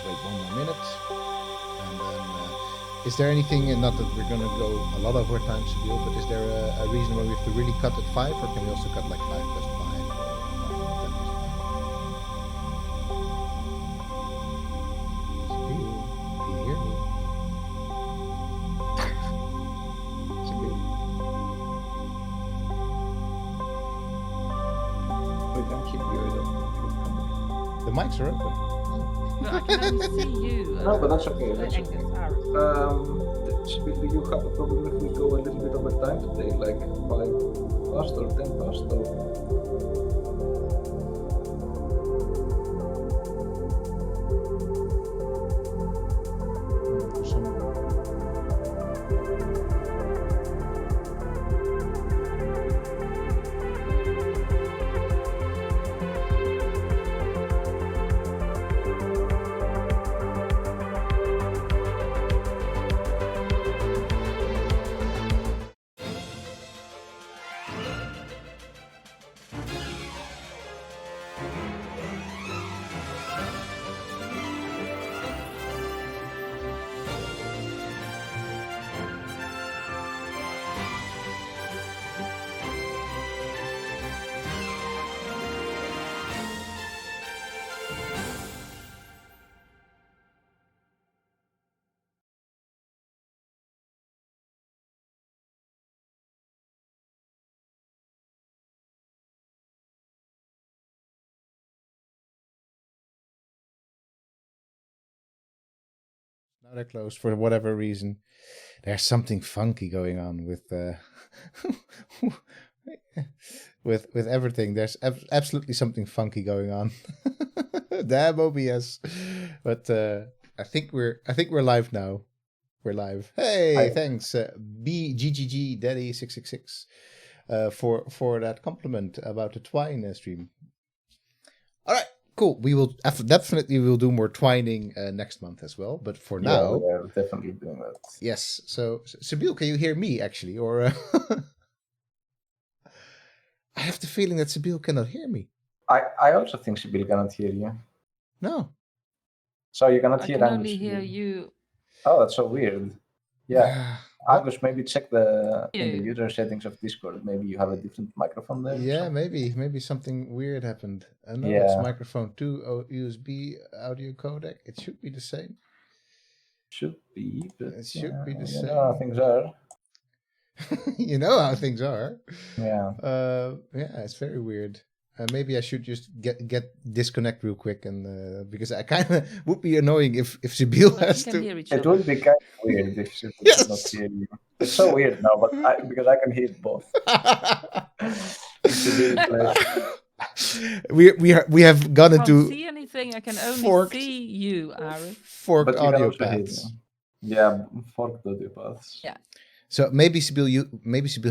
let's wait 1 more minute. And then, is there anything, and not that we're going to go a lot over time, Sibyl, but is there a reason why we have to really cut at 5, or can we also cut like 5 plus 5? The mics are open. But I can only see you. No, but that's okay. That's Angus, okay. Aaron. Do you have a problem if we go a little bit over time today, like 5 past or 10 past? Or... Now they're closed for whatever reason. There's something funky going on with with everything. There's absolutely something funky going on. Damn OBS. But I think we're live now. We're live. Hey, Hi. thanks BGGG Daddy 666 for that compliment about the Twine stream. All right. Cool. We will definitely do more twining next month as well. But for now, we are definitely doing that. yes. So, Sibyl, can you hear me actually, or I have the feeling that Sibyl cannot hear me. I also think Sibyl cannot hear you. No. So you cannot I hear can Angus. only hear you. Oh, that's so weird. Yeah. Angus, maybe check in the Yeah. user settings of Discord. Maybe you have a different microphone there. or Yeah, something. maybe something weird happened. I know it's Yeah. microphone 2 USB audio codec. It should be the same. Should be, but It should be the you same. know how things are. You know how things are. Yeah. Yeah, it's very weird. Maybe I should just get disconnect real quick, and because I kind of would be annoying if Sibyl Well, has we can to. hear each It other. would be kind of weird if Sibyl Yes. could not hear you. It's so weird now, but because I can hear both. Sibyl is like, we have gone I can't into see anything. I can only forked- see you, Aaron. forked but you can audio also hear paths. me. Yeah, forked audio paths. Yeah. So maybe Sibyl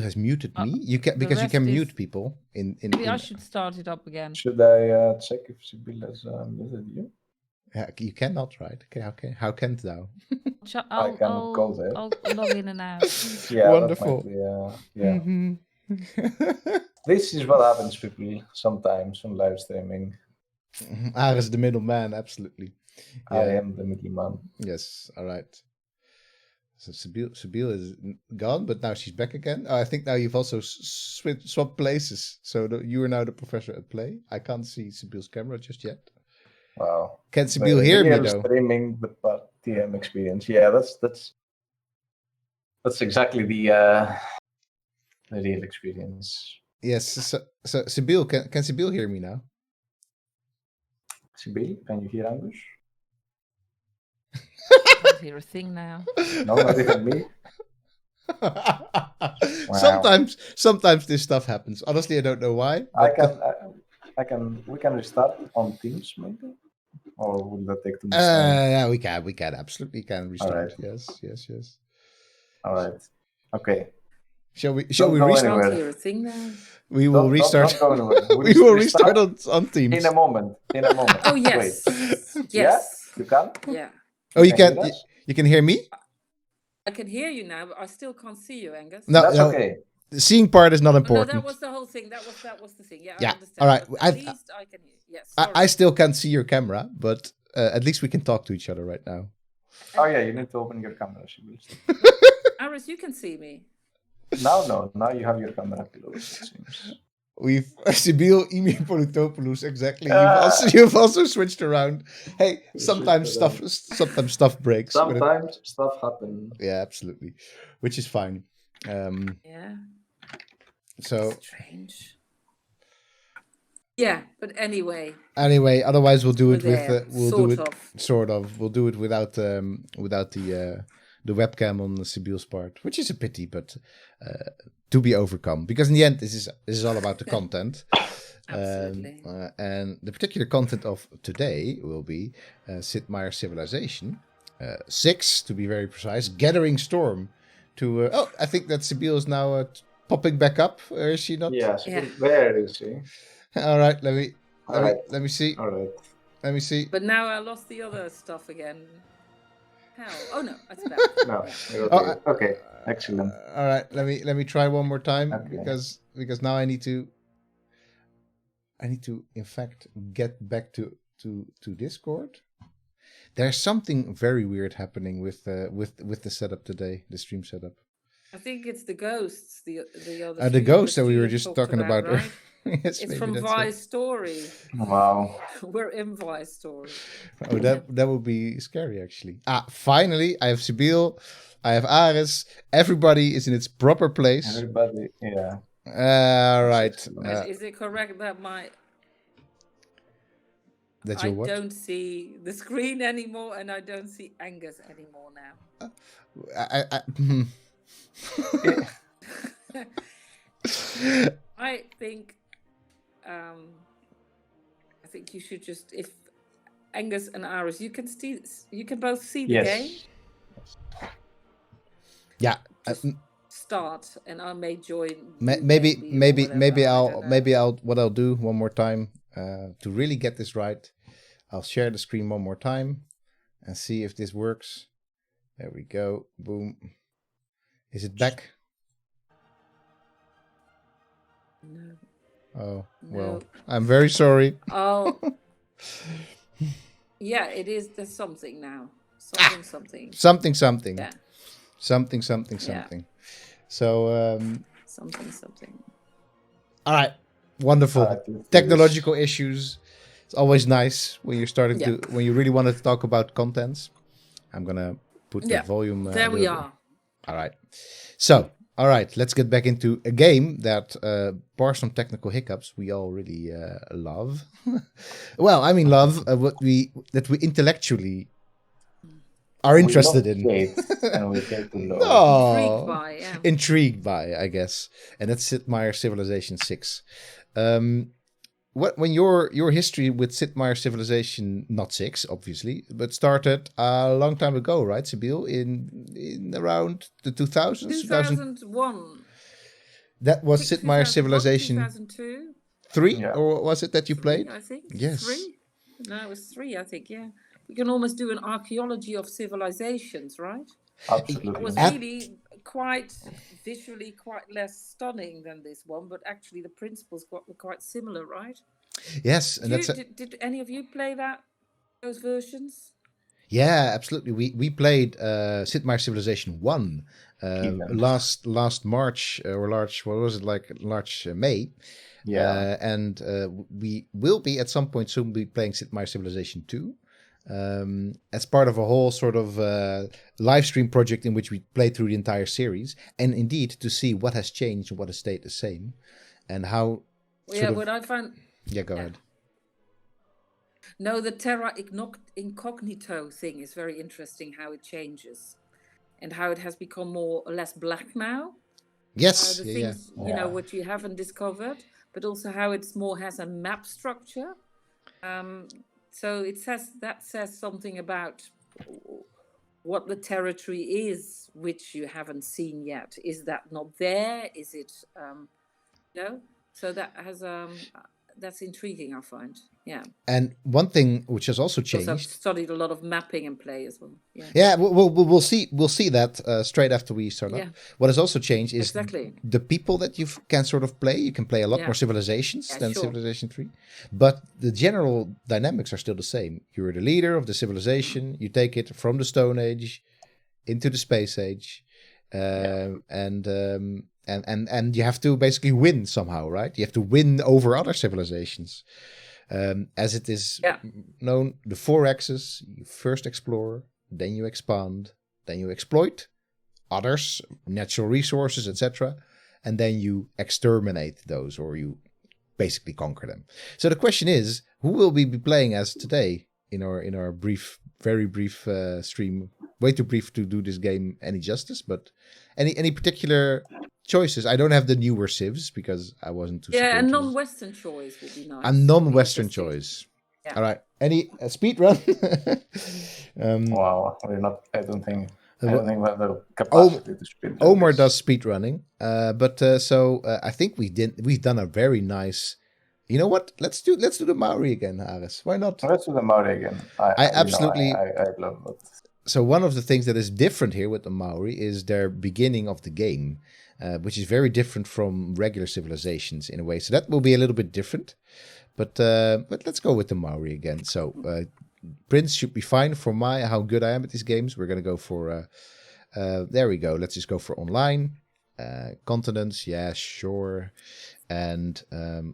has muted me. You can the because you can rest mute is- people in. Maybe I should start it up again. Should I check if Sibyl has muted you? You cannot, right? Okay. How canst thou? I'll, can go there. I'll log in and out. Yeah, Wonderful. That might be, yeah. Mhm. This is what happens, people, sometimes on live streaming. Aris is the middleman, absolutely. I am the middleman. Yes. All right. So Sibyl is gone, but now she's back again. Oh, I think now you've also swapped places. So you are now the professor at play. I can't see Sibyl's camera just yet. Wow. Can Sibyl hear me Real though? Streaming the TM experience. Yeah, that's exactly the real experience. Yes. So Sibyl, can Sibyl hear me now? Sibyl, can you hear Angus? I can't hear a thing now. No, not even me. Sometimes this stuff happens. Honestly, I don't know why. We can restart on Teams maybe, or will that take too much time? Yeah, we can absolutely restart. Alright. Yes. All right. Okay. Shall we Don't go restart? anywhere. Can't hear a thing now. We will Don't restart. go anywhere. We will restart on Teams. in a moment. Oh yes, Wait. yes, You can? yeah. Oh, you Can can. hear us? You can hear me? I can hear you now, but I still can't see you, Angus. No, That's no. okay. The seeing part is not Oh, no, important. that was the whole thing. That was the thing. Yeah, Yeah, I understand. all right. But I- at least I can hear. Yes. I sorry. still can't see your camera, but at least we can talk to each other right now. Oh yeah, you need to open your camera, Sibyl. Aris, you can see me. Now you have your camera closed, it seems. We've Sibyl, Emi Politopoulos, exactly. Ah. You've also switched around. Hey, We sometimes switched stuff breaks. but it- Sometimes stuff happens. yeah, absolutely, which is fine. Yeah. So Strange. Yeah, but anyway, anyway, otherwise we'll do we're it with there, we'll sort do it of. sort of. We'll do it without the webcam on Sibyl's part, which is a pity, but to be overcome. Because in the end, this is all about the content. Absolutely. And the particular content of today will be Sid Meier's Civilization 6, to be very precise, Gathering Storm. I think that Sibyl is now popping back up, or is she not? Yeah, Yeah. there you see. All right, let me Alright. let me see. Alright. Let me see. But now I lost the other stuff again. How? Oh no, it's back. No, Yeah. you're Oh, okay. Okay, excellent. All right, let me try one more time Okay. because now I need to in fact get back to Discord. There's something very weird happening with the setup today, the stream setup. I think it's the ghosts, the other. The stream ghosts that we were you just talked talking about. right? Yes, It's maybe from that's Vi's story. Wow. We're in Vi's story. Oh, that would be scary, actually. Finally, I have Sibyl, I have Aris. Everybody is in its proper place. Everybody, yeah. All right. excellent. Is it correct that That I you what? don't see the screen anymore and I don't see Angus anymore now? I think you should just, if Angus and Aris, you can both see the game. Yes. Yeah. Just start, and I may join. Maybe or whatever, what I'll do one more time to really get this right. I'll share the screen one more time and see if this works. There we go. Boom. Is it back? No. Oh, well, No. I'm very sorry. Oh. Yeah, it is. There's something now. Something. Something. Yeah. Something. Yeah. So, Something. all right. Wonderful. Let's do Technological issues. It's always nice when you're starting Yeah. when you really want to talk about contents. I'm going to put the Yeah. volume. There we are. All right. So, all right, let's get back into a game that bars some technical hiccups we all really love. Well, I mean, love what we intellectually are interested in. And we get to know. No. Intrigued by, yeah. Intrigued by, I guess, and that's Sid Meier's Civilization 6. When your history with Sid Meier's Civilization, not 6, obviously, but started a long time ago, right, Sibyl? In around the 2000s? 2001. That was Sid Meier's Civilization 2002. 3? Yeah. Or was it that you played? I think. Yes. 3? No, it was 3, I think, yeah. We can almost do an archaeology of civilizations, right? It Absolutely. was really quite visually quite less stunning than this one, but actually the principles were quite similar, right? Yes, and Did any of you play those versions? yeah, absolutely. We played Sid Meier's Civilization 1 last March March, May. Yeah. And we will be at some point soon be playing Sid Meier's Civilization 2. As part of a whole sort of live stream project in which we play through the entire series, and indeed to see what has changed and what has stayed the same, and how. What I found. Yeah, go ahead. No, the terra incognito thing is very interesting. How it changes, and how it has become more or less black now. Yes, The things what you haven't discovered, but also how it's more has a map structure. So it says something about what the territory is, which you haven't seen yet. Is that not there? Is it, So that has that's intriguing, I find. Yeah. And one thing which has also Because I've changed. studied a lot of mapping and play as well. Yeah. Yeah, we'll see that straight after we start Yeah. up. What has also changed is Exactly. the people that you can sort of play. You can play a lot Yeah. more civilizations Yeah, than sure. Civilization 3, but the general dynamics are still the same. You're the leader of the civilization. You take it from the Stone Age into the Space Age, and you have to basically win somehow, right? You have to win over other civilizations. As it is Yeah. known, the 4 axes: you first explore, then you expand, then you exploit others, natural resources, etc., and then you exterminate those, or you basically conquer them. So the question is, who will we be playing as today in our brief, very brief stream? Way too brief to do this game any justice, but any particular choices? I don't have the newer civs because I wasn't too. Yeah, a supportive. non-Western choice would be nice. A non-Western Interesting. choice. Yeah. All right. Any speed run? Wow, we're not. I don't think we have the capacity to speed. Omar does speed running, but I think we've done a very nice. You know what? Let's do the Maori again, Aris. Why not? Let's do the Maori again. I absolutely. I love it. So one of the things that is different here with the Maori is their beginning of the game, which is very different from regular civilizations in a way. So that will be a little bit different. But let's go with the Maori again. So Prince should be fine for how good I am at these games. We're going to go for, there we go. Let's just go for online. Continents, yeah, sure. And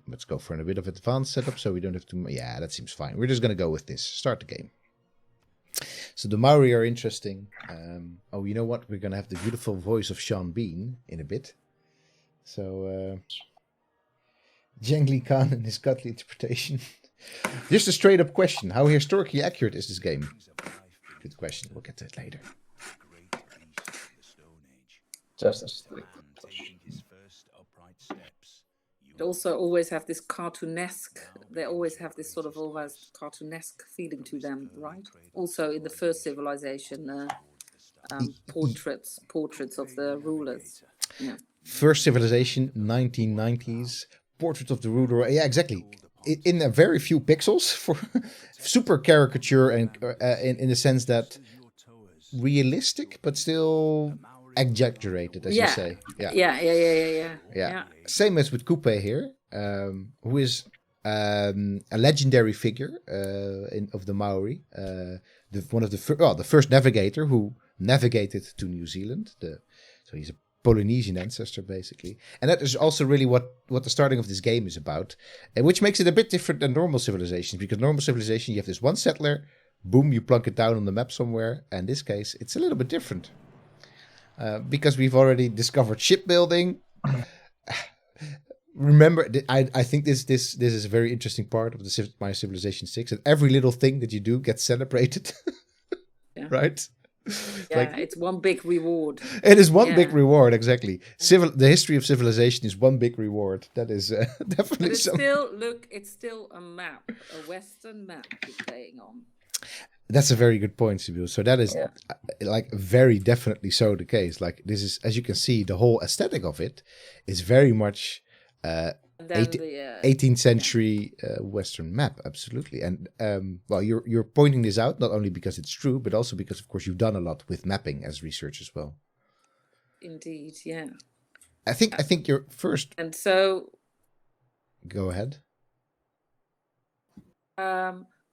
let's go for a bit of advanced setup so we don't have to, yeah, that seems fine. We're just going to go with this. Start the game. So the Maori are interesting. You know what? We're going to have the beautiful voice of Sean Bean in a bit. So Jengli Khan and his godly interpretation. Just a straight up question. How historically accurate is this game? Good question. We'll get to it later. Just a strict. They also always have this cartoonesque, they always have this sort of almost cartoonesque feeling to them, right? Also in the first civilization, portraits of the rulers. Yeah. First civilization, 1990s, portrait of the ruler. Yeah, exactly. In a very few pixels, for super caricature, and in the sense that realistic, but still exaggerated, as you say. Yeah. Same as with Coupe here, who is a legendary figure of the Maori, the first navigator who navigated to New Zealand. So he's a Polynesian ancestor, basically, and that is also really what the starting of this game is about, and which makes it a bit different than normal civilizations, because normal civilization you have this one settler, boom, you plunk it down on the map somewhere. And in this case, it's a little bit different. Because we've already discovered shipbuilding. Remember, I think this is a very interesting part of my Civilization 6, that every little thing that you do gets celebrated. Yeah. Right? Yeah, it's one big reward. It is one big reward, exactly. The history of civilization is one big reward. That is definitely. But it's still a map, a Western map you're playing on. That's a very good point, Sibyl. So that is like very definitely so the case. Like this is, as you can see, the whole aesthetic of it is very much 18th century Western map, absolutely. And well, you're pointing this out not only because it's true, but also because, of course, you've done a lot with mapping as research as well. Indeed, yeah. I think you're first. And so, go ahead.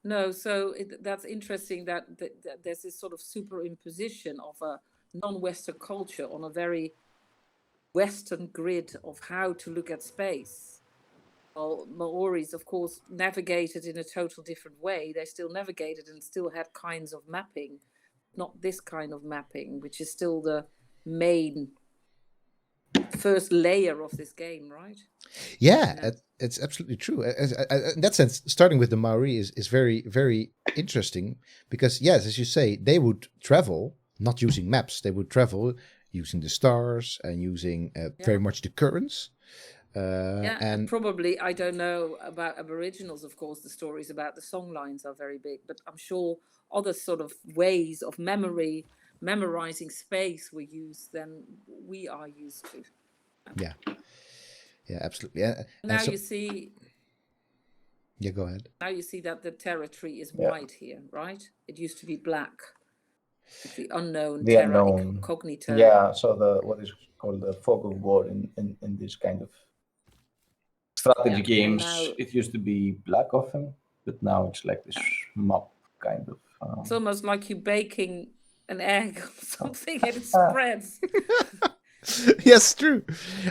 No, so that's interesting that there's this sort of superimposition of a non-Western culture on a very Western grid of how to look at space. Well, Maoris, of course, navigated in a total different way. They still navigated and still had kinds of mapping, not this kind of mapping, which is still the main first layer of this game, right? Yeah, it's absolutely true. In that sense, starting with the Maori is very, very interesting because, yes, as you say, they would travel not using maps. They would travel using the stars and using very much the currents. And probably, I don't know about Aboriginals, of course, the stories about the song lines are very big, but I'm sure other sort of ways of memorizing space were used than we are used to. Yeah, absolutely. Now you see, Yeah, go ahead. Now you see that the territory is Yeah. white here, right? It used to be black. The unknown The terra unknown. incognita. Yeah, so what is called the fog of war in this kind of strategy Yeah, and games, now- it used to be black often, but now it's like this map kind of. It's almost like you baking an egg or something and it spreads. Yes, true.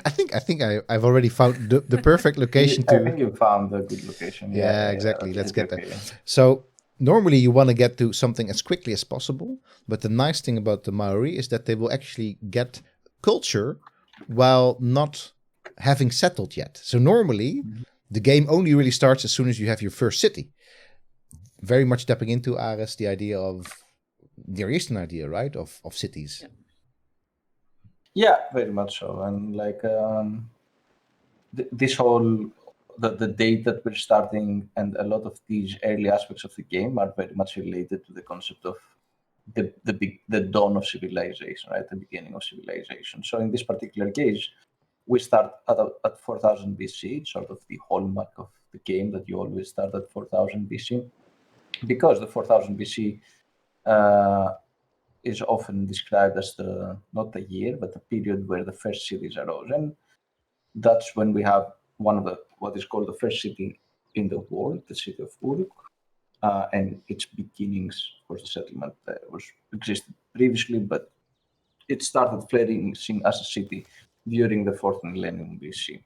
I think I've already found the perfect location I to. think you found a good location. Yeah, exactly. Let's get okay. there. So normally you want to get to something as quickly as possible, but the nice thing about the Maori is that they will actually get culture while not having settled yet. So normally the game only really starts as soon as you have your first city. Very much stepping into Ares, the idea of Near Eastern idea, right? Of cities. Yeah, very much so. And like this whole the date that we're starting and a lot of these early aspects of the game are very much related to the concept of the dawn of civilization, right? The beginning of civilization. So in this particular case, we start at 4000 BC, it's sort of the hallmark of the game that you always start at 4000 BC, because the 4000 BC is often described as not the year, but the period where the first cities arose. And that's when we have one of what is called the first city in the world, the city of Uruk, and its beginnings. Of course, the settlement existed previously, but it started flourishing as a city during the 4th millennium BC.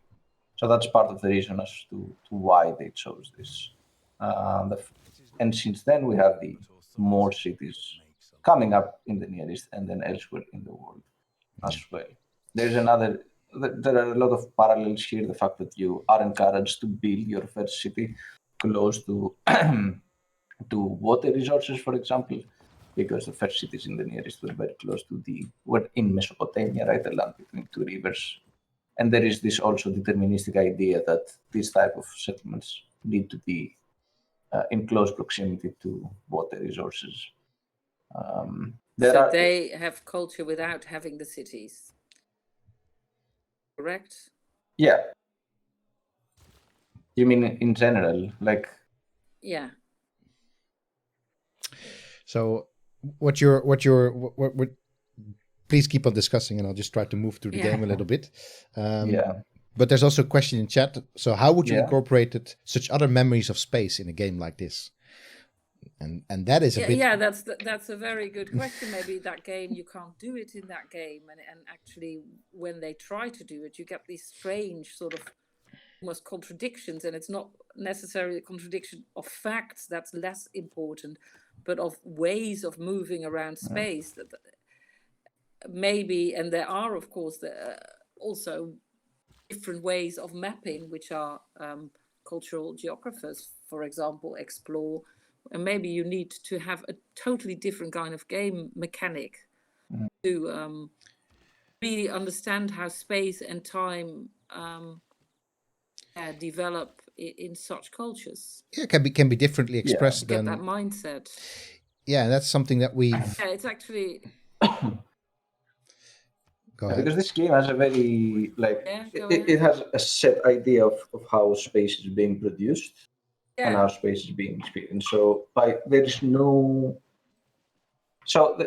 So that's part of the reason as to why they chose this. And since then, we have the more cities coming up in the Near East and then elsewhere in the world as well. There are a lot of parallels here. The fact that you are encouraged to build your first city close to to water resources, for example, because the first cities in the Near East were very close were in Mesopotamia, right, the land between two rivers. And there is this also deterministic idea that these type of settlements need to be in close proximity to water resources. They have culture without having the cities. Correct? Yeah. You mean in general, like? Yeah. So what please keep on discussing, and I'll just try to move through the game a little bit. But there's also a question in chat. So how would you incorporate such other memories of space in a game like this? And that is a bit... Yeah, that's a very good question. Maybe that game, you can't do it in that game. And actually, when they try to do it, you get these strange sort of almost contradictions. And it's not necessarily a contradiction of facts, that's less important, but of ways of moving around space. That maybe, and there are, of course, also different ways of mapping, which are cultural geographers, for example, explore. And maybe you need to have a totally different kind of game mechanic to really understand how space and time develop in such cultures. Yeah, can be differently expressed. Get that mindset. Yeah, that's something that we've... Yeah, it's actually... Go ahead. Because this game has a very, it has a set idea of how space is being produced and how space is being experienced. So there is no... So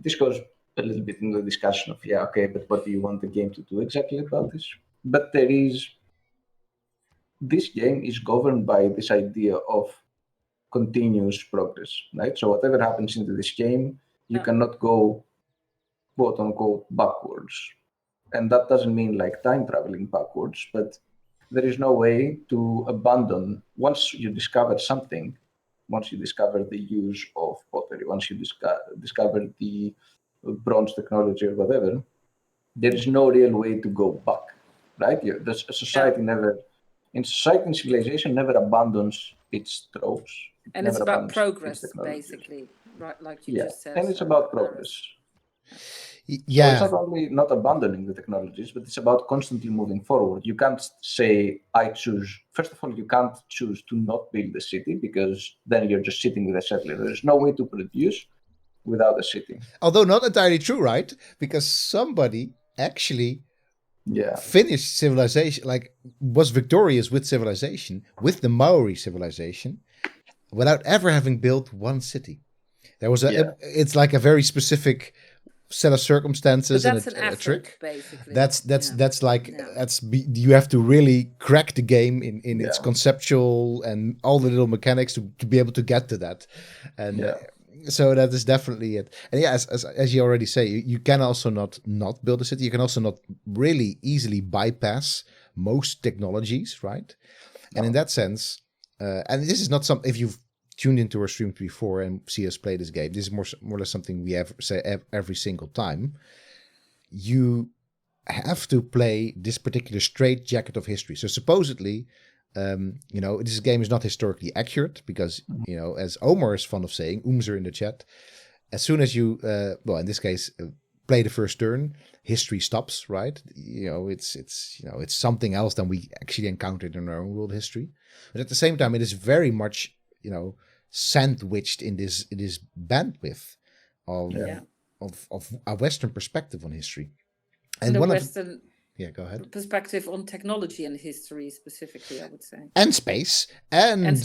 this goes a little bit into the discussion of, but what do you want the game to do exactly about this? But this game is governed by this idea of continuous progress, right? So whatever happens into this game, you cannot go, quote unquote, backwards. And that doesn't mean like time traveling backwards, but there is no way to abandon. Once you discover something, once you discover the use of pottery, once you discover the bronze technology or whatever, there is no real way to go back, right? Society in civilization never abandons its tropes. And it's about progress, basically, right? Like you just said. And it's about progress. Yeah. So it's not only not abandoning the technologies, but it's about constantly moving forward. You can't say, first of all, you can't choose to not build a city, because then you're just sitting with a settler. There's no way to produce without a city. Although not entirely true, right? Because somebody actually Yeah. finished civilization, like was victorious with civilization, with the Maori civilization, without ever having built one city. There was Yeah. it's like a very specific set of But circumstances and that's an a effort, trick. basically. That's like Yeah. you have to really crack the game in its Yeah. conceptual and all the little mechanics to be able to get to that. And Yeah. so that is definitely it. And yeah, as you already say, you can also not build a city. You can also not really easily bypass most technologies, right? And in that sense, and this is not something, if you've tuned into our streams before and see us play this game, this is more or less something we have say every single time. You have to play this particular straight jacket of history. So supposedly, this game is not historically accurate because, as Omar is fond of saying, Oomzer in the chat, as soon as you, in this case, play the first turn, history stops, right? It's something else than we actually encountered in our own world history. But at the same time, it is very much, sandwiched in this bandwidth of a Western perspective on history. And a Western go ahead. perspective on technology and history specifically, I would say. And space. And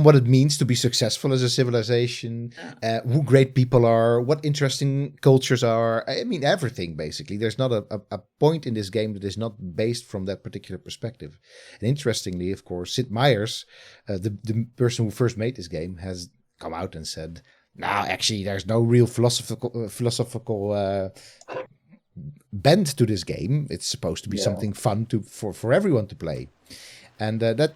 what it means to be successful as a civilization, who great people are, what interesting cultures are. I mean, everything, basically. There's not a point in this game that is not based from that particular perspective. And interestingly, of course, Sid Meier's, the person who first made this game, has come out and said, no, actually, there's no real philosophical bend to this game. It's supposed to be something fun for everyone to play. And and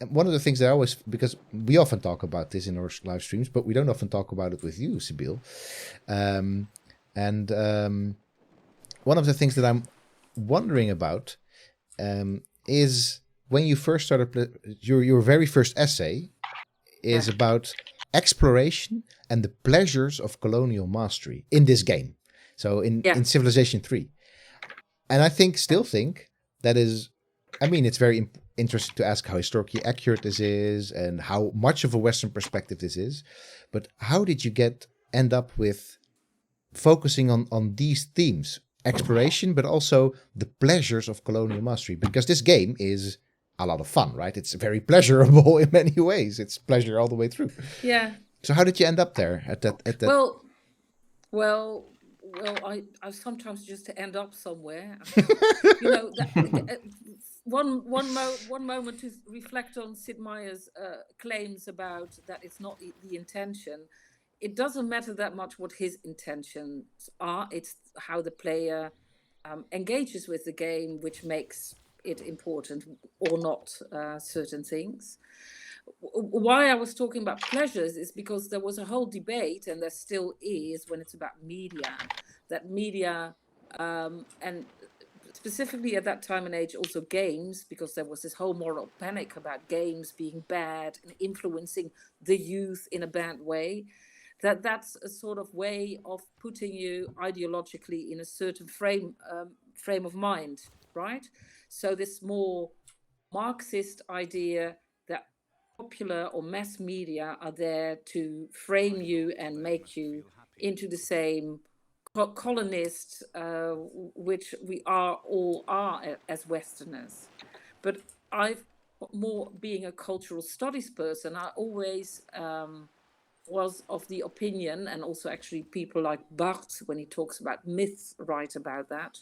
one of the things that I always, because we often talk about this in our live streams, but we don't often talk about it with you, Sibyl. One of the things that I'm wondering about is when you first started, your very first essay is about exploration and the pleasures of colonial mastery in this game. So in Civilization 3. And I still think that is, I mean, it's very interesting to ask how historically accurate this is and how much of a Western perspective this is. But how did you end up with focusing on these themes? Exploration, but also the pleasures of colonial mastery. Because this game is a lot of fun, right? It's very pleasurable in many ways. It's pleasure all the way through. Yeah. So how did you end up there at that? Well, I sometimes just end up somewhere. One moment to reflect on Sid Meier's claims about that it's not the intention. It doesn't matter that much what his intentions are. It's how the player engages with the game, which makes it important or not certain things. Why I was talking about pleasures is because there was a whole debate, and there still is, when it's about media, that media, and specifically at that time and age, also games, because there was this whole moral panic about games being bad and influencing the youth in a bad way, that's a sort of way of putting you ideologically in a certain frame of mind, right? So this more Marxist idea that popular or mass media are there to frame you and make you into the same colonists, which we all are as Westerners. But more being a cultural studies person, I always was of the opinion, and also actually people like Barthes, when he talks about myths, write about that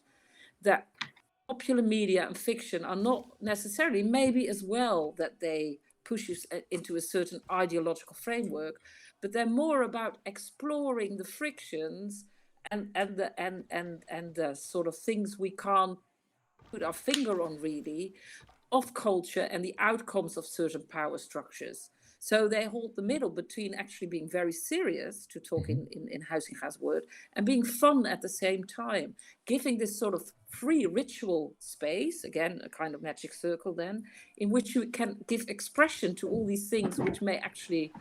popular media and fiction are not necessarily, maybe as well, that they push you into a certain ideological framework, but they're more about exploring the frictions and the sort of things we can't put our finger on really, of culture and the outcomes of certain power structures. So they hold the middle between actually being very serious, to talk in Huizinga's word, and being fun at the same time, giving this sort of free ritual space, again, a kind of magic circle then, in which you can give expression to all these things which may actually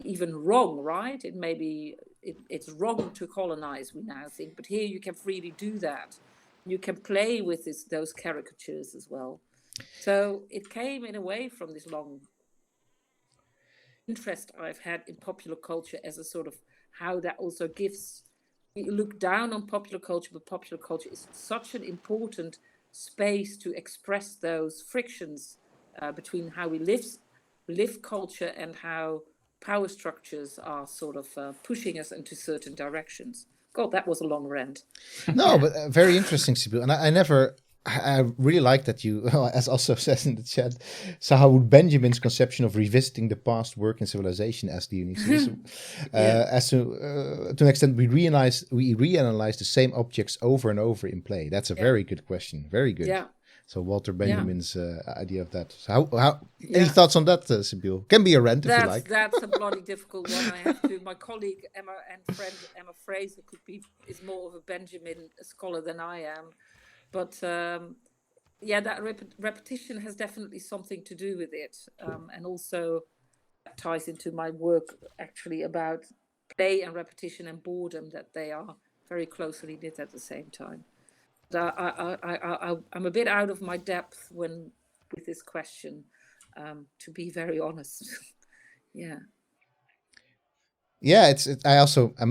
even wrong, right? It may be, it's wrong to colonize, we now think, but here you can freely do that. You can play with those caricatures as well. So it came in a way from this long interest I've had in popular culture as a sort of how that also gives, we look down on popular culture, but popular culture is such an important space to express those frictions between how we live culture and how power structures are sort of pushing us into certain directions. God, that was a long rant. No, but very interesting, Sibyl. And I really like that you, as also says in the chat, so how would Benjamin's conception of revisiting the past work in civilization as the unique system? As to an extent, we reanalyze the same objects over and over in play. That's a very good question. Very good. Yeah. So Walter Benjamin's idea of that. So how any Yeah. thoughts on that, Sibyl? Can be a rant if you like. That's a bloody difficult one. I have to. My colleague Emma and friend Emma Fraser is more of a Benjamin scholar than I am, but that repetition has definitely something to do with it, and also that ties into my work actually about play and repetition and boredom, that they are very closely knit at the same time. I'm a bit out of my depth with this question, to be very honest. Yeah. Yeah,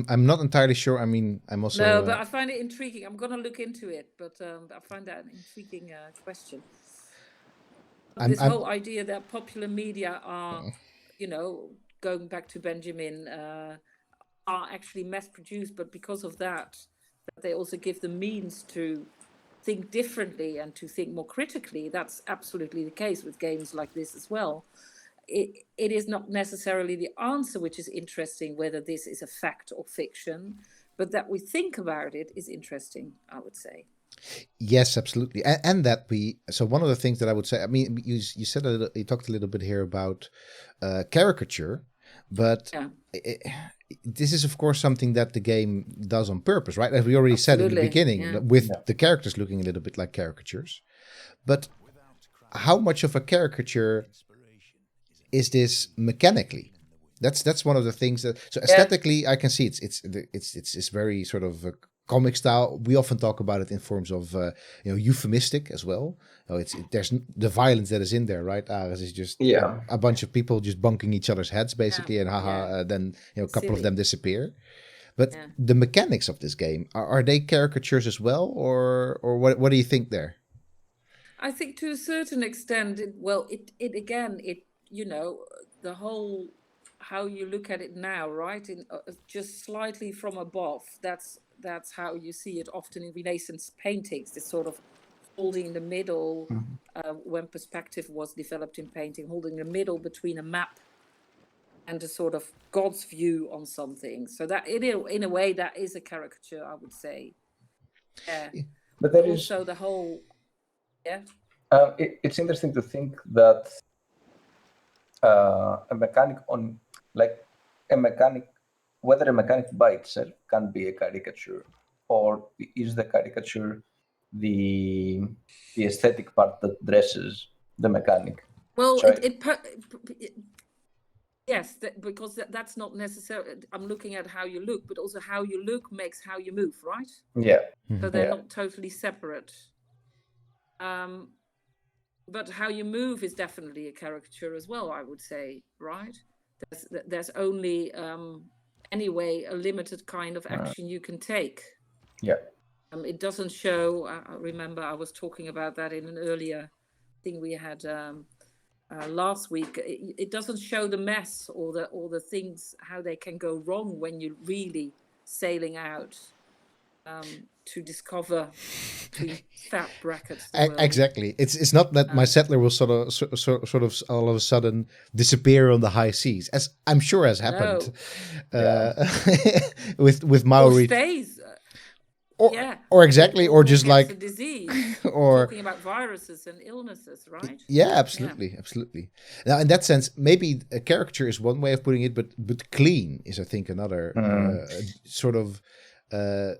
I'm not entirely sure. I mean, I'm also No, but I find it intriguing. I'm going to look into it, but I find that an intriguing question. This whole idea that popular media are, going back to Benjamin, are actually mass-produced, but because of that they also give the means to think differently and to think more critically. That's absolutely the case with games like this as well. It is not necessarily the answer which is interesting, whether this is a fact or fiction, but that we think about it is interesting, I would say. Yes, absolutely. And that so one of the things that I would say, I mean, you said you talked a little bit here about caricature, but this is of course something that the game does on purpose, right? As we already said in the beginning, with the characters looking a little bit like caricatures. But how much of a caricature is this mechanically? That's one of the things that. So aesthetically, I can see it's very sort of a comic style. We often talk about it in forms of euphemistic as well. There's the violence that is in there, right? This is just a bunch of people just bunking each other's heads basically, and then a couple of them disappear. But the mechanics of this game, are they caricatures as well, or what do you think there? I think to a certain extent, the whole, how you look at it now, right? Just slightly from above. That's how you see it often in Renaissance paintings. This sort of holding in the middle, when perspective was developed in painting, holding the middle between a map and a sort of God's view on something. So that in a way that is a caricature, I would say. Yeah. But there also the whole. Yeah. It's interesting to think that whether a mechanic by itself can be a caricature, or is the caricature the aesthetic part that dresses the mechanic? Well, yes, because that's not necessarily. I'm looking at how you look, but also how you look makes how you move, right? Yeah. So they're not totally separate. But how you move is definitely a caricature as well, I would say, right? There's only anyway a limited kind of action you can take. Yeah. It doesn't show. I remember I was talking about that in an earlier thing we had last week. It doesn't show the mess or the things, how they can go wrong when you're really sailing out to discover fat brackets. Exactly. It's not that my settler will sort of all of a sudden disappear on the high seas, as I'm sure has happened with Maori. Or stays. Or exactly, or just like a disease. or talking about viruses and illnesses, right? Yeah, absolutely, absolutely. Now, in that sense, maybe a caricature is one way of putting it, but clean is, I think, another sort of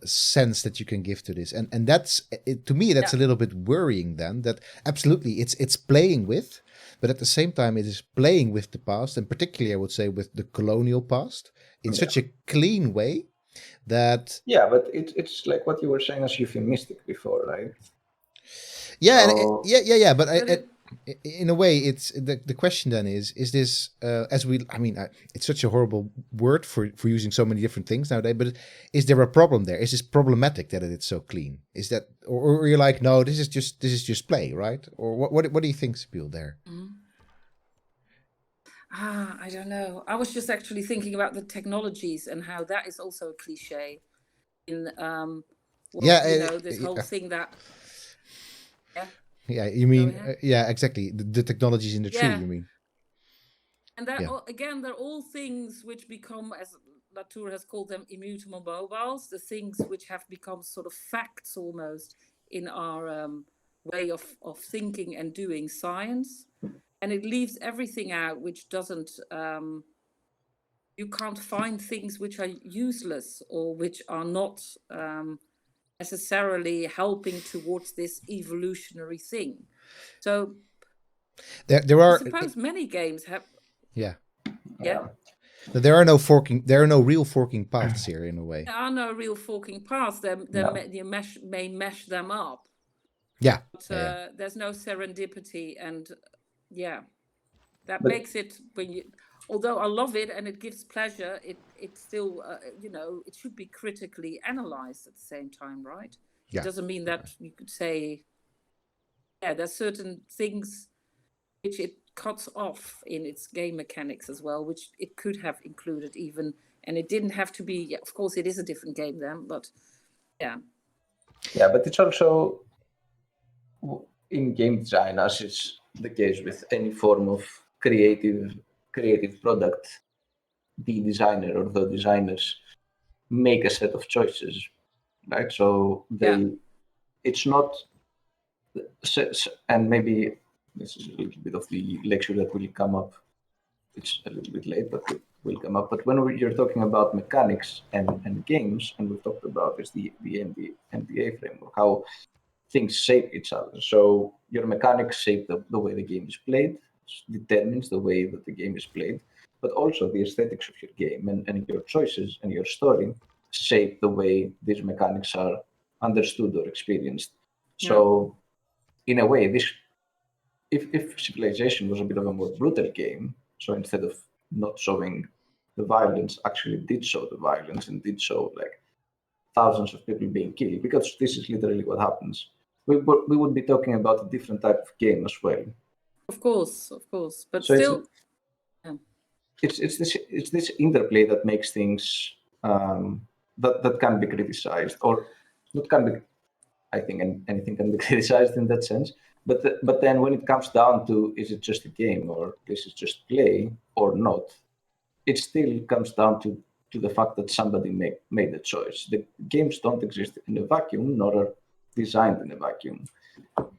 sense that you can give to this, and that's to me that's a little bit worrying. Then that absolutely it's playing with, but at the same time it is playing with the past, and particularly I would say with the colonial past in such a clean way. That but it's like what you were saying as euphemistic before, right? Yeah, so, yeah. But in a way, it's the question then is this it's such a horrible word for using so many different things nowadays, but is there a problem there? Is this problematic that it's so clean? Is that, or you're like, no, this is just play, right? Or what do you think, Spiel, there? I don't know. I was just actually thinking about the technologies and how that is also a cliche in this whole thing that. Yeah, you mean exactly the technologies in the tree. You mean, and that again, they're all things which become, as Latour has called them, immutable mobiles. The things which have become sort of facts almost in our way of thinking and doing science, and it leaves everything out which doesn't. You can't find things which are useless or which are not. Necessarily helping towards this evolutionary thing. So there are, I suppose many games have. Yeah. Yeah. There are no real forking paths here in a way. There are no real forking paths. You may mesh them up. Yeah. But there's no serendipity, and that makes it, when you. Although I love it and it gives pleasure, it still, it should be critically analyzed at the same time, right? Yeah. It doesn't mean that you could say, there's certain things which it cuts off in its game mechanics as well, which it could have included even, and it didn't have to be, of course it is a different game then, but yeah. Yeah, but it's also, in game design, as is the case with any form of creative product, the designer or the designers make a set of choices, right? So it's not, and maybe this is a little bit of the lecture that will come up. It's a little bit late, but it will come up. But when you're talking about mechanics and games, and we've talked about this, the MDA framework, how things shape each other. So your mechanics shape the way the game is played, determines the way that the game is played, but also the aesthetics of your game and your choices and your story shape the way these mechanics are understood or experienced. So in a way, this, if Civilization was a bit of a more brutal game, so instead of not showing the violence, actually did show the violence and did show like thousands of people being killed, because this is literally what happens, we would be talking about a different type of game as well. Of course, but so still, it's this interplay that makes things that can be criticized, or not can be. I think anything can be criticized in that sense. But then when it comes down to, is it just a game or this is just play or not, it still comes down to the fact that somebody made a choice. The games don't exist in a vacuum, nor are designed in a vacuum.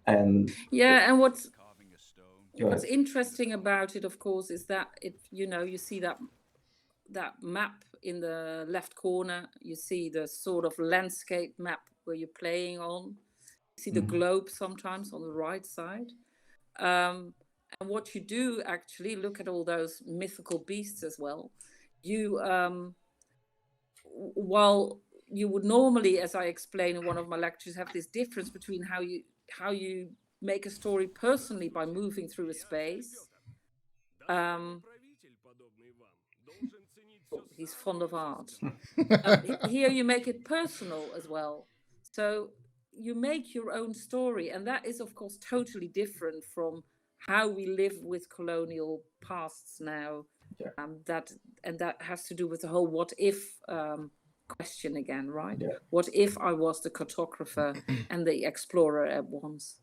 And what's interesting about it, of course, is that you see that map in the left corner. You see the sort of landscape map where you're playing on. You see the globe sometimes on the right side. And what you do, actually, look at all those mythical beasts as well. You while you would normally, as I explain in one of my lectures, have this difference between how you make a story personally by moving through a space. He's fond of art. Here you make it personal as well. So you make your own story, and that is, of course, totally different from how we live with colonial pasts now. That has to do with the whole what if question again, right? What if I was the cartographer and the explorer at once?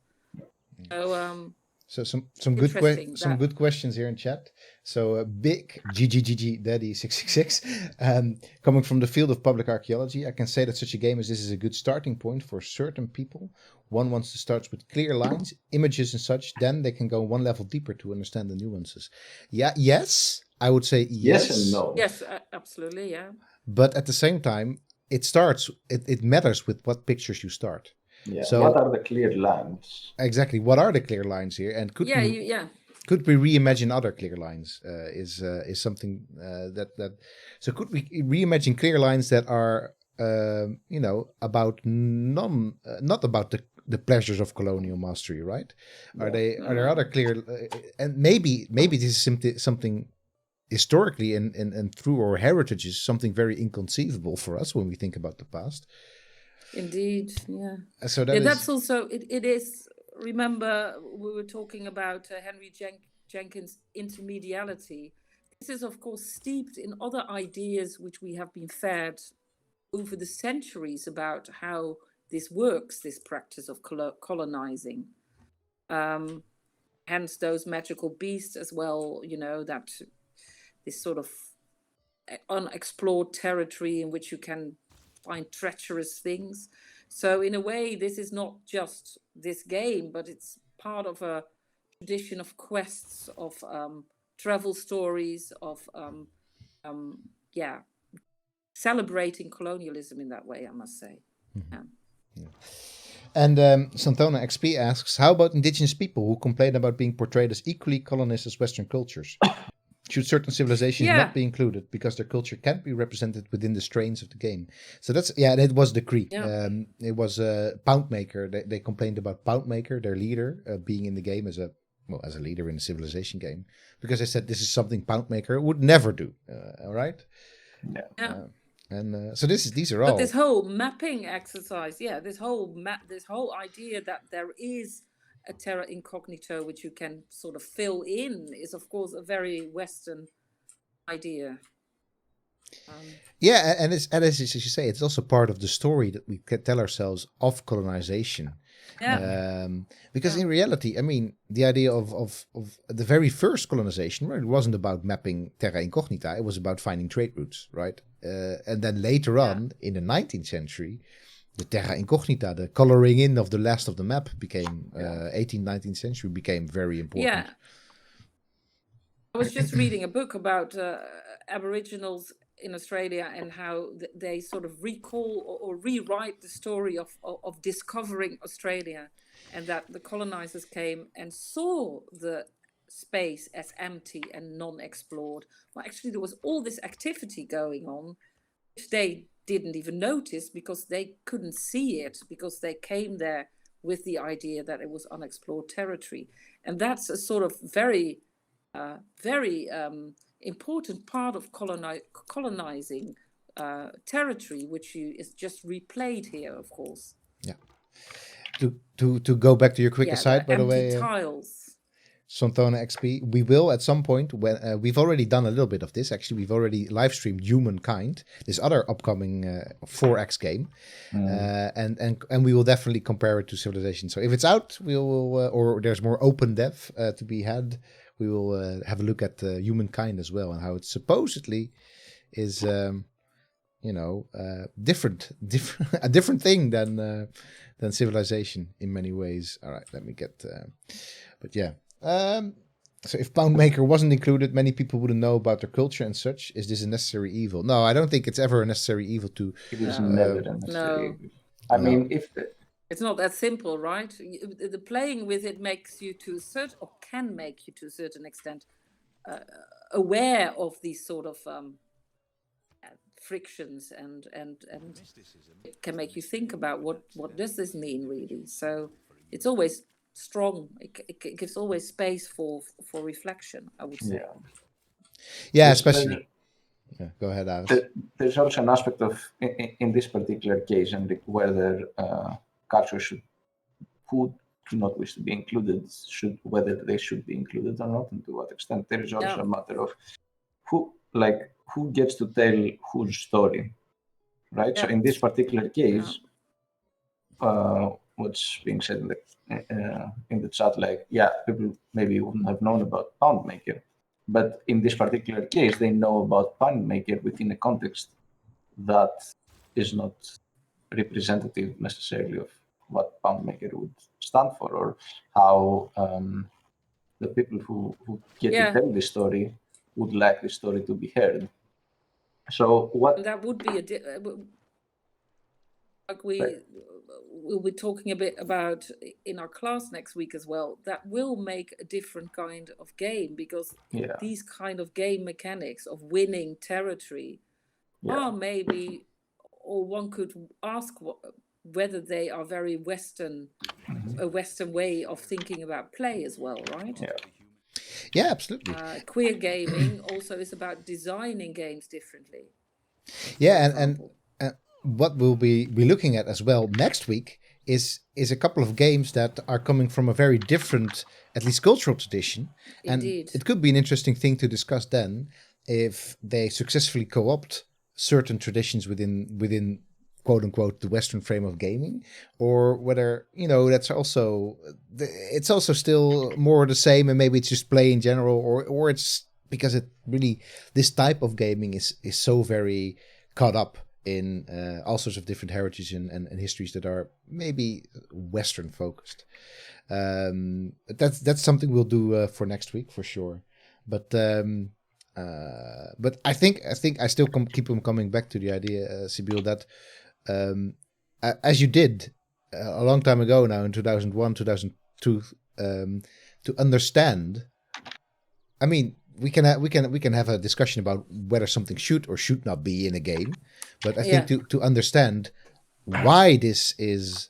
So some good questions here in chat. So big GGGG Daddy 666 coming from the field of public archaeology, I can say that such a game as this is a good starting point for certain people. One wants to start with clear lines, images and such, then they can go one level deeper to understand the nuances. Yes, I would say yes and no. Yes, absolutely, yeah. But at the same time, it matters with what pictures you start. Yeah. So what are the clear lines? Exactly. What are the clear lines here? And could we reimagine other clear lines? Is something that. So could we reimagine clear lines that are about not about the pleasures of colonial mastery, right? Are Yeah. there other clear and maybe this is simply something historically and through our heritage is something very inconceivable for us when we think about the past. Indeed, yeah. So that Yeah, is that's also, it is, remember, we were talking about Henry Jenkins' intermediality. This is, of course, steeped in other ideas which we have been fed over the centuries about how this works, this practice of colonizing. Hence those magical beasts as well, you know, that this sort of unexplored territory in which you can find treacherous things. So in a way, this is not just this game, but it's part of a tradition of quests, of travel stories, of celebrating colonialism in that way, I must say. And Santona XP asks, how about indigenous people who complain about being portrayed as equally colonist as Western cultures? Should certain civilizations not be included because their culture can't be represented within the strains of the game? So that's, it was Decree. Yeah. It was Poundmaker. They complained about Poundmaker, their leader, being in the game as a leader in a civilization game, because they said this is something Poundmaker would never do. All right. Yeah. So these are all. But this whole mapping exercise, this whole idea that there is a terra incognito which you can sort of fill in is, of course, a very Western idea. And as you say, it's also part of the story that we can tell ourselves of colonization. Because in reality, I mean, the idea of the very first colonization, right, it wasn't about mapping terra incognita, it was about finding trade routes, right? And then later on, in the 19th century, the terra incognita, the coloring in of the last of the map became, 18th, 19th century became very important. Yeah. I was just reading a book about Aboriginals in Australia and how they sort of recall or rewrite the story of discovering Australia, and that the colonizers came and saw the space as empty and non-explored. Well, actually, there was all this activity going on, which they didn't even notice because they couldn't see it, because they came there with the idea that it was unexplored territory. And that's a sort of very important part of colonizing territory, which is just replayed here, of course. Yeah. To go back to your quick aside, by the way, tiles. Santona XP, we will at some point, when we've already done a little bit of this. Actually, we've already live streamed Humankind, this other upcoming 4X game, and we will definitely compare it to Civilization. So if it's out, we will, or there's more open dev to be had, we will have a look at Humankind as well, and how it supposedly is, different, a different thing than Civilization in many ways. All right, let me get, but yeah. So if Poundmaker wasn't included, many people wouldn't know about their culture and such. Is this a necessary evil? No, I don't think it's ever a necessary evil to. It is never a necessary evil. I mean, if it's not that simple, right? The playing with it makes you to a certain, or can make you to a certain extent, aware of these sort of frictions, and it can make you think about what does this mean really. So it's always strong. It gives always space for reflection, I would say. Yeah, especially. Yeah, go ahead, Alex. There's also an aspect of, in this particular case, and whether culture who do not wish to be included, whether they should be included or not, and to what extent. There is also a matter of who gets to tell whose story, right? So in this particular case, what's being said in the chat, people maybe wouldn't have known about Poundmaker, but in this particular case, they know about Poundmaker within a context that is not representative necessarily of what Poundmaker would stand for, or how the people who get to tell this story would like the story to be heard. So what that would be we'll be talking a bit about in our class next week as well. That will make a different kind of game, because these kind of game mechanics of winning territory are maybe, or one could ask whether they are very Western, a Western way of thinking about play as well, right? Yeah. Yeah, absolutely. Queer gaming also is about designing games differently. Yeah, for and example. what we'll be looking at as well next week is a couple of games that are coming from a very different, at least cultural tradition, and Indeed. it could be an interesting thing to discuss then if they successfully co-opt certain traditions within quote unquote the Western frame of gaming, or whether that's also it's also still more the same, and maybe it's just play in general, or it's because it really this type of gaming is so very caught up in all sorts of different heritages and histories that are maybe Western focused. That's something we'll do for next week for sure. But I think I still keep on coming back to the idea, Sibyl, that as you did a long time ago now in 2001, 2002, to understand. I mean, we can have a discussion about whether something should or should not be in a game, but I think to understand why this is,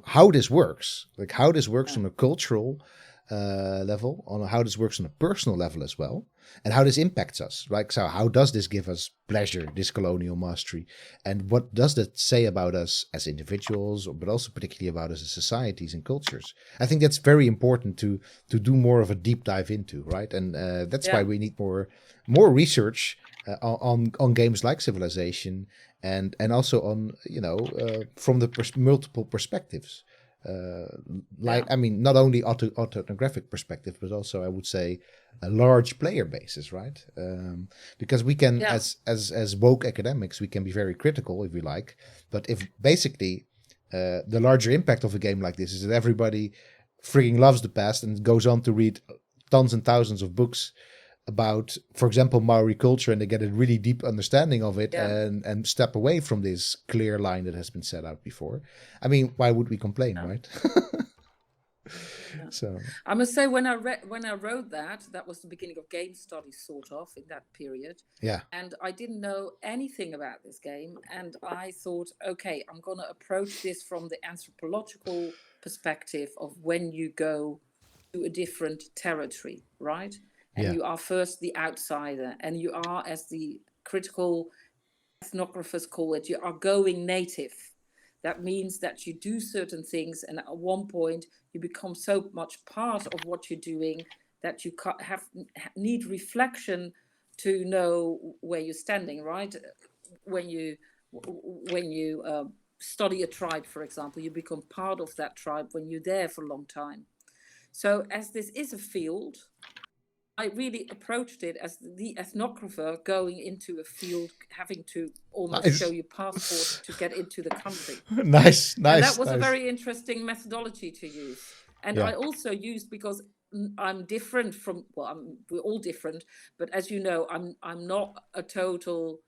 how this works, like how this works on a cultural level, on how this works on a personal level as well, and how this impacts us. Like, so how does this give us pleasure, this colonial mastery, and what does that say about us as individuals, but also particularly about us as societies and cultures? I think that's very important to do more of a deep dive into, right? And that's why we need more research on games like Civilization, and also on from the multiple perspectives. I mean, not only autoethnographic perspective, but also I would say a large player basis, right? Because we can, as woke academics, we can be very critical if we like, but if basically the larger impact of a game like this is that everybody frigging loves the past and goes on to read tons and thousands of books about, for example, Maori culture, and they get a really deep understanding of it, and step away from this clear line that has been set out before. I mean, why would we complain, right? So I must say, when I wrote that was the beginning of game studies, sort of, in that period. Yeah. And I didn't know anything about this game, and I thought, okay, I'm going to approach this from the anthropological perspective of when you go to a different territory, right? And you are first the outsider, and you are, as the critical ethnographers call it, you are going native. That means that you do certain things, and at one point you become so much part of what you're doing that you need reflection to know where you're standing, right? When you study a tribe, for example, you become part of that tribe when you're there for a long time. So as this is a field, I really approached it as the ethnographer going into a field, having to almost show your passport to get into the country. Nice. And that was a very interesting methodology to use. And I also used, because I'm different from, we're all different, but as you know, I'm not a total,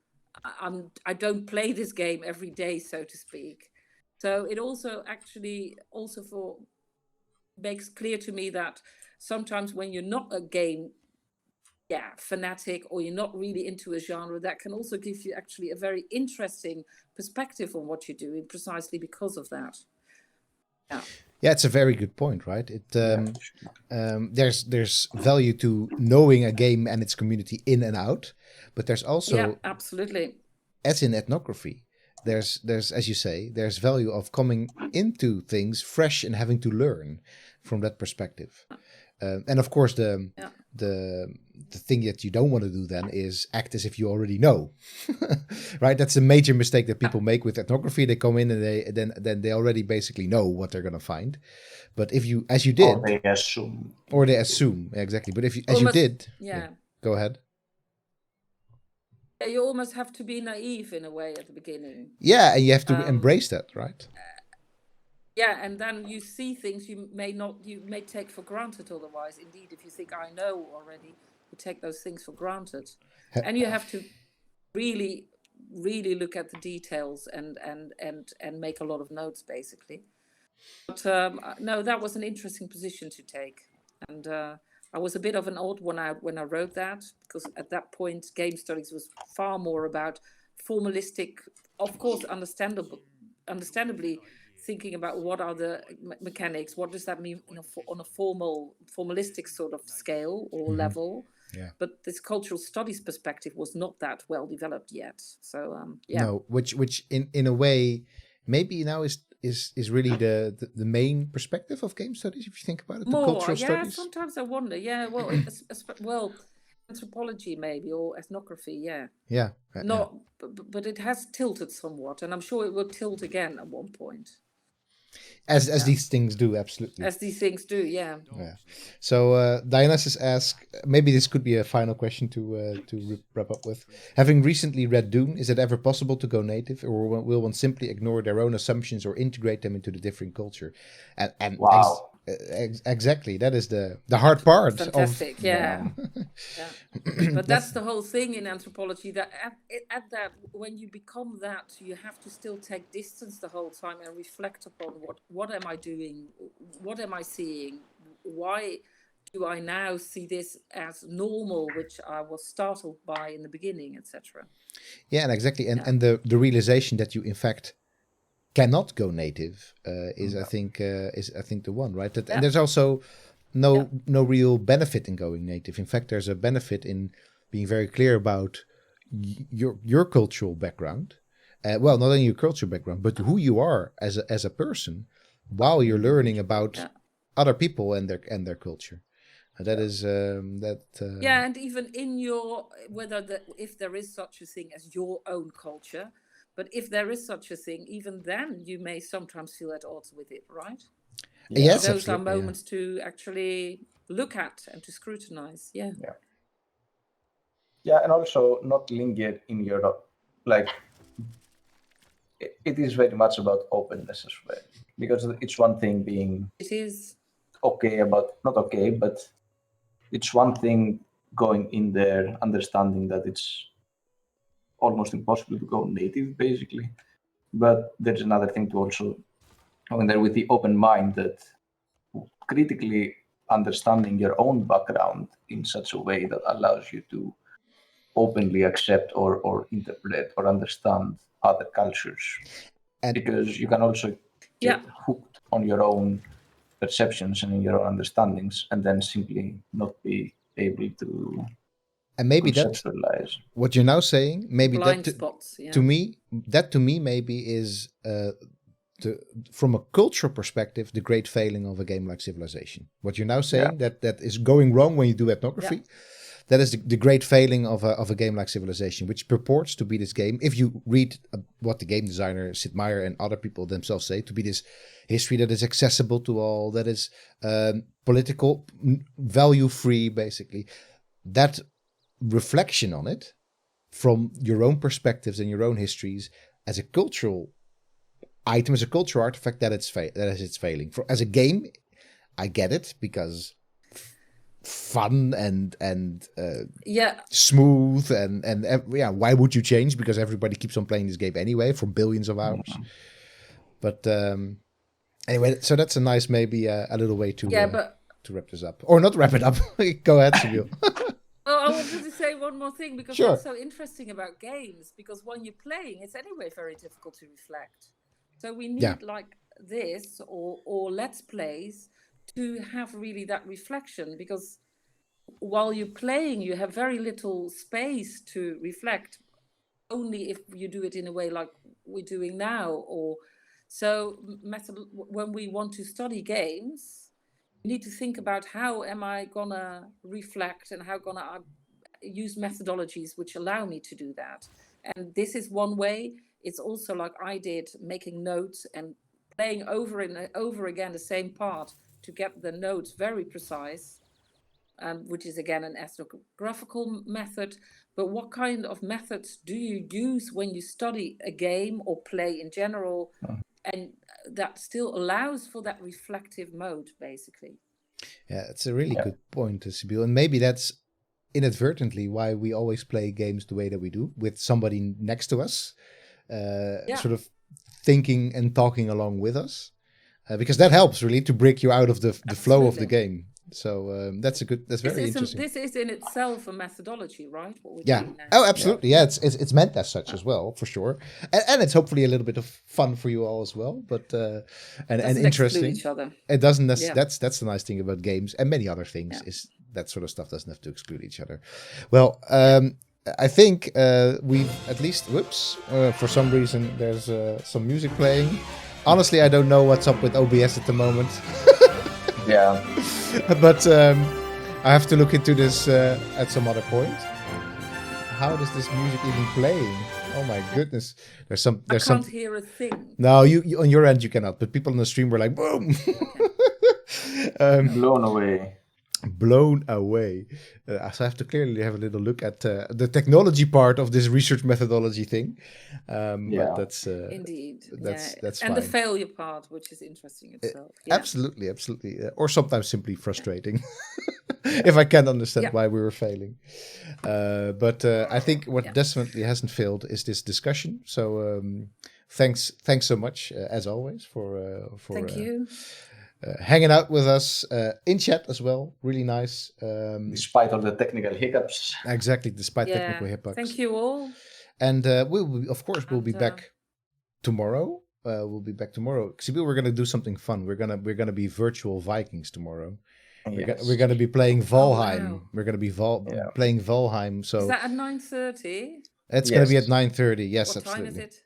I don't play this game every day, so to speak. So it also makes clear to me that sometimes when you're not a game fanatic, or you're not really into a genre, that can also give you actually a very interesting perspective on what you're doing, precisely because of that. Yeah, it's a very good point, right? There's value to knowing a game and its community in and out, but there's also absolutely, as in ethnography, there's as you say, there's value of coming into things fresh and having to learn from that perspective. And of course, the thing that you don't want to do then is act as if you already know, right? That's a major mistake that people make with ethnography. They come in and then they already basically know what they're going to find. But if you, as you did, or they assume exactly. But if you, as you did, go ahead. You almost have to be naive in a way at the beginning. Yeah, and you have to embrace that, right? And then you see things you may take for granted otherwise. Indeed, if you think I know already, you take those things for granted. And you have to really, really look at the details and make a lot of notes, basically. But no, that was an interesting position to take. And I was a bit of an odd one out when I wrote that, because at that point, game studies was far more about formalistic, of course, understandable understandably thinking about what are the mechanics, what does that mean on a formalistic sort of scale or level. Yeah. But this cultural studies perspective was not that well developed yet. So yeah. No, which in a way maybe now is really the main perspective of game studies, if you think about it, the More, cultural yeah. studies. Sometimes I wonder, yeah. Well, well, anthropology maybe or ethnography, yeah. Yeah. Not, but it has tilted somewhat, and I'm sure it will tilt again at one point. As these things do, absolutely. As these things do, yeah. Yeah. So Dionysus asks, maybe this could be a final question to wrap up with. Having recently read Dune, is it ever possible to go native, or will one simply ignore their own assumptions or integrate them into the different culture? And Wow. exactly, that is the hard part. Fantastic, of, yeah. But that's the whole thing in anthropology, that at that, when you become that, you have to still take distance the whole time and reflect upon what am I doing, what am I seeing, why do I now see this as normal, which I was startled by in the beginning, etc. Yeah, and exactly, and the realization that you in fact cannot go native is I think the one, right? And there's also no real benefit in going native. In fact, there's a benefit in being very clear about your cultural background. Well, not only your cultural background, but who you are as a person, while you're learning about other people and their culture. That is yeah, and even in your if there is such a thing as your own culture. But if there is such a thing, even then you may sometimes feel at odds with it, right? Yes, those are moments to actually look at and to scrutinize. Yeah. Yeah, and also not linger in your it is very much about openness as well, because it's one thing being it is okay about not okay, but it's one thing going in there understanding that it's almost impossible to go native, basically. But there's another thing to also go in there with the open mind, that critically understanding your own background in such a way that allows you to openly accept or interpret or understand other cultures. Because you can also get hooked on your own perceptions and in your own understandings, and then simply not be able to conceptualize. What you're now saying, maybe blind that spots, to me maybe is from a cultural perspective the great failing of a game like Civilization. What you're now saying that is going wrong when you do ethnography. That is the great failing of a game like Civilization, which purports to be this game, if you read what the game designer Sid Meier and other people themselves say, to be this history that is accessible to all, that is political, value-free, basically. That reflection on it from your own perspectives and your own histories as a cultural item, as a cultural artifact, that is its failing. As a game, I get it, because fun and smooth and why would you change, because everybody keeps on playing this game anyway for billions of hours. But anyway, so that's a nice maybe a little way to wrap this up, or not wrap it up. Go ahead, Sibyl. Oh, I wanted to say one more thing, because what's so interesting about games, because when you're playing, it's anyway very difficult to reflect. So we need like this or let's plays to have really that reflection, because while you're playing, you have very little space to reflect, only if you do it in a way like we're doing now. Or so when we want to study games, you need to think about how am I gonna reflect and how gonna use methodologies which allow me to do that. And this is one way. It's also like I did, making notes and playing over and over again the same part to get the notes very precise, which is again an ethnographical method. But what kind of methods do you use when you study a game or play in general? And that still allows for that reflective mode, basically. Yeah, it's a really good point, Sibyl. And maybe that's inadvertently why we always play games the way that we do, with somebody next to us, sort of thinking and talking along with us. Because that helps really to break you out of the flow of the game. So that's very interesting. This is in itself a methodology, right? What we're Yeah. doing now. Oh, absolutely. Yeah, it's meant as such as well, for sure, and it's hopefully a little bit of fun for you all as well. But and Doesn't interesting. exclude each other. It doesn't. Yeah. That's the nice thing about games and many other things is that sort of stuff doesn't have to exclude each other. Well, I think we at least. Whoops! For some reason, there's some music playing. Honestly, I don't know what's up with OBS at the moment. Yeah. But I have to look into this at some other point. How does this music even playing? Oh my goodness! I can't hear a thing. No, you on your end you cannot, but people on the stream were like, boom, Blown away. blown away. So I have to clearly have a little look at the technology part of this research methodology thing. But that's Indeed. that's and fine. the failure part, which is interesting itself. Absolutely, or sometimes simply frustrating. If I can't understand why we were failing. But I think what definitely hasn't failed is this discussion. So thanks so much as always for Thank you. hanging out with us in chat as well. Really nice. Despite all the technical hiccups. Exactly, despite technical hiccups. Thank you all. And we'll be back tomorrow. We'll be back tomorrow. Sibyl, we're gonna do something fun. We're gonna be virtual Vikings tomorrow. Yes. We're gonna be playing Valheim. wow. We're gonna be playing Valheim. So Is that at 9:30? it's gonna be at 9:30. Yes, What absolutely. time is it?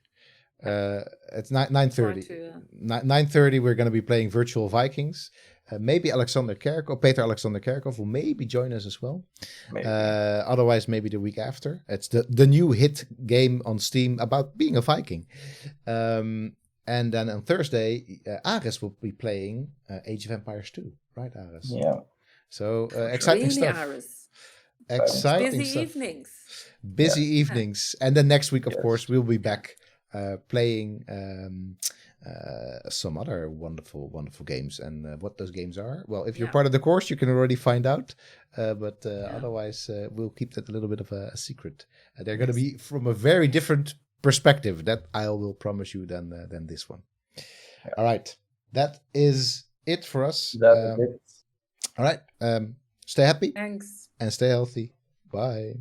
It's 9:30. 9:30. We're gonna be playing virtual Vikings. Maybe Peter Alexander Kerkhoff will maybe join us as well. Maybe. Otherwise, maybe the week after. It's the new hit game on Steam about being a Viking. And then on Thursday, Ares will be playing Age of Empires 2. Right, Ares? Yeah. So exciting Really, stuff. Aris? Exciting Busy stuff. evenings. Busy evenings. And then next week, of course, we'll be back playing some other wonderful games. And what those games are, well, if you're part of the course, you can already find out. But otherwise, we'll keep that a little bit of a secret. They're going to be from a very different perspective, that I will promise you, than this one. Yeah. All right. That is it for us. That is it. All right. Stay happy. Thanks. And stay healthy. Bye.